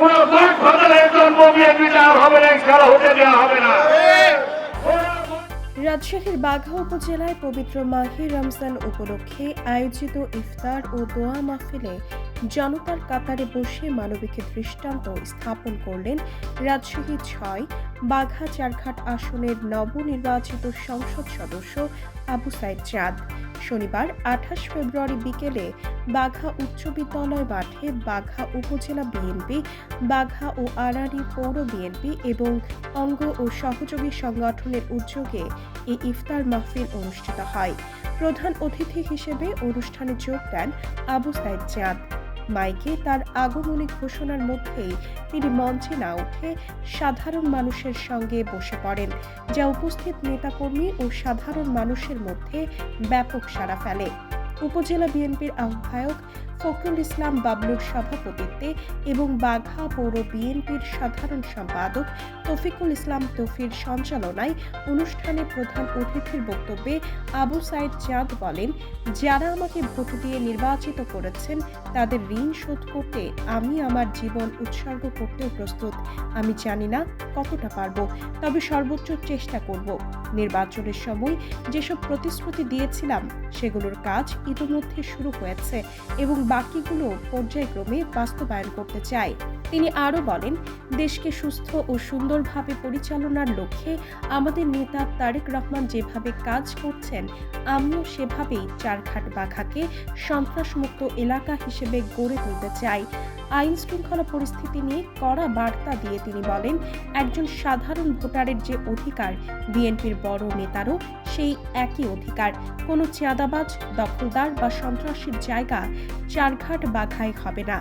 কোন গডফাদারের জন্ম বিএনপিতে আর হবে না, খেলা হতে দেওয়া হবে না। রাজশাহীর বাঘা উপজেলায় পবিত্র মাহে রমজান উপলক্ষে আয়োজিত ইফতার ও দোয়া মাহফিলে জনতার কাতারে বসে মানবিক দৃষ্টান্ত স্থাপন করলেন রাজশাহী ৬ বাঘা চারঘাট আসনের নবনির্বাচিত সংসদ সদস্য আবু সাইদ চাঁদ। শনিবার ২৮ ফেব্রুয়ারি বিকেলে বাঘা উচ্চ বিদ্যালয় মাঠে বাঘা উপজেলা বিএনপি, বাঘা ও আড়ারি পৌর বিএনপি এবং অঙ্গ ও সহযোগী সংগঠনের উদ্যোগে এই ইফতার মাহফিল অনুষ্ঠিত হয়। প্রধান অতিথি হিসেবে অনুষ্ঠানে যোগ দেন আবু সাইদ চাঁদ। মাইকে তার আগমনী ঘোষণার মধ্যেই তিনি মঞ্চে না উঠে সাধারণ মানুষের সঙ্গে বসে পড়েন, যা উপস্থিত নেতাকর্মী ও সাধারণ মানুষের মধ্যে ব্যাপক সাড়া ফেলে। উপজেলা বিএনপির আহ্বায়ক ফখরুল ইসলাম বাবলুর সভাপতিত্বে এবং বাঘা পৌর বিএনপির সাধারণ সম্পাদক তৌফিকুল ইসলাম তৌফির সঞ্চালনায় অনুষ্ঠানে প্রধান অতিথির বক্তব্যে আবু সাইদ চাঁদ বলেন, যারা আমাকে ভোট দিয়ে নির্বাচিত করেছেন তাদের ঋণ শোধ করতে আমি আমার জীবন উৎসর্গ করতেও প্রস্তুত। আমি জানি না কতটা পারবো, তবে সর্বোচ্চ চেষ্টা করব। নির্বাচনের সময় যেসব প্রতিশ্রুতি দিয়েছিলাম সেগুলোর কাজ ইতিমধ্যে শুরু হয়েছে এবং বাকিগুলো পর্যায়ক্রমে বাস্তবায়ন করতে চাই। তিনি আরও বলেন, দেশকে সুস্থ ও সুন্দরভাবে পরিচালনার লক্ষ্যে আমাদের নেতা তারেক রহমান যেভাবে কাজ করছেন আমিও সেভাবেই চারঘাট বাঘাকে সন্ত্রাসমুক্ত এলাকা হিসেবে গড়ে তুলতে চাই। আইন শৃঙ্খলা পরিস্থিতি নিয়ে কড়া বার্তা দিয়ে তিনি বলেন, একজন সাধারণ ভোটারের যে অধিকার বিএনপির বড় নেতারও সেই একই অধিকার। কোনো চাঁদাবাজ, দখলদার বা সন্ত্রাসীর জায়গা চারঘাট বাঘায় হবে না।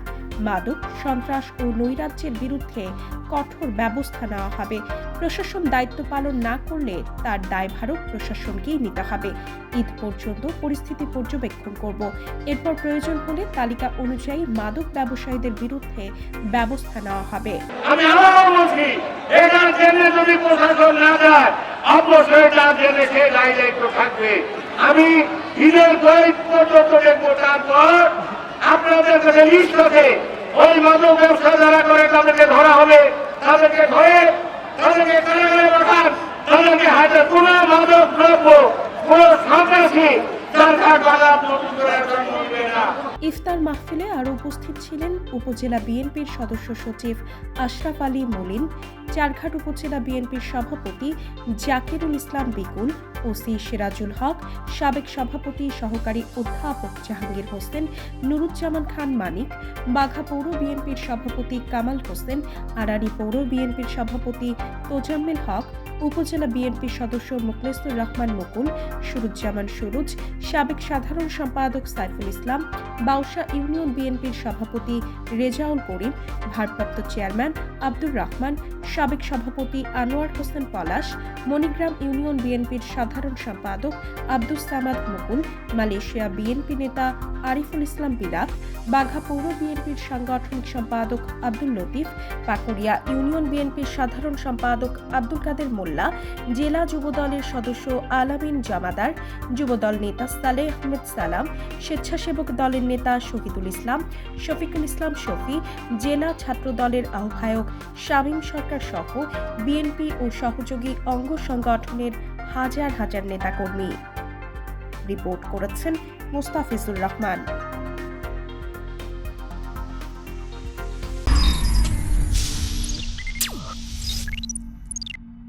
মাদক, সন্ত্রাস ও নৈরাজ্যের বিরুদ্ধে কঠোর ব্যবস্থা নেওয়া হবে। প্রশাসন দায়িত্ব পালন না করলে তার দায়ভারও প্রশাসনকেই নিতে হবে। ঈদ পর্যন্ত পরিস্থিতি পর্যবেক্ষণ করব, এরপর প্রয়োজন হলে তালিকা অনুযায়ী মাদক ব্যবসায়ীদের বিরুদ্ধে ব্যবস্থা নেওয়া হবে। আমি আবারও বলছি, এটার জন্য যদি প্রশাসন না যায় অবশ্যই তার জন্য সে দায়িত্ব থাকবে। আমি ঈদের পর্যন্ত দেখবো, তারপর আপনাদের কাছে লিস্ট আছে, ওই মাদক ব্যবসা যারা করে তাদেরকে ধরা হবে, তাদেরকে ধরে তাদেরকে কারাগারে পাঠান, তাদেরকে হাতে কোনো মাদক দ্রব্য, কোনো সন্ত্রাসী চারঘাট বাজার নতুন করে জন্ম নেবে না। ইফতার মাহফিলে আরও উপস্থিত ছিলেন উপজেলা বিএনপির সদস্য সচিব আশরাফ আলী মলিন, চারঘাট উপজেলা বিএনপির সভাপতি জাকিরুল ইসলাম বিকুল, ওসি সিরাজুল হক, সাবেক সভাপতি সহকারী অধ্যাপক জাহাঙ্গীর হোসেন, নুরুজ্জামান খান মানিক, বাঘা পৌর বিএনপির সভাপতি কামাল হোসেন, আড়ারি পৌর বিএনপির সভাপতি তোজাম্মেল হক, উপজেলা বিএনপির সদস্য মুখলেসুর রহমান মুকুল, সুরুজ্জামান সুরুজ, সাবেক সাধারণ সম্পাদক সাইফুল ইসলাম, বাউসা ইউনিয়ন বিএনপির সভাপতি রেজাউল করিম, ভারপ্রাপ্ত চেয়ারম্যান আব্দুর রহমান, সাবেক সভাপতি আনোয়ার হোসেন পলাশ, মণিগ্রাম ইউনিয়ন বিএনপির সাধারণ সম্পাদক আব্দুস সামাদ মুকুল, মালয়েশিয়া বিএনপি নেতা আরিফুল ইসলাম বিলাত, বাঘা পৌর বিএনপির সাংগঠনিক সম্পাদক আব্দুল লতিফ, পাকুড়িয়া ইউনিয়ন বিএনপির সাধারণ সম্পাদক আব্দুল কাদের মোল্লা, জেলা যুবদলের সদস্য আলামিন জামাদার, যুবদল নেতা সালেহ আহমেদ সালাম, স্বেচ্ছাসেবক দলের নেতা শহীদুল ইসলাম, শফিকুল ইসলাম শফি, জেলা ছাত্র দলের আহ্বায়ক শামীম সরকার সহ বিএনপি ও সহযোগী অঙ্গ সংগঠনের হাজার হাজার নেতাকর্মী। রিপোর্ট করেছেন মোস্তাফিজুর রহমান।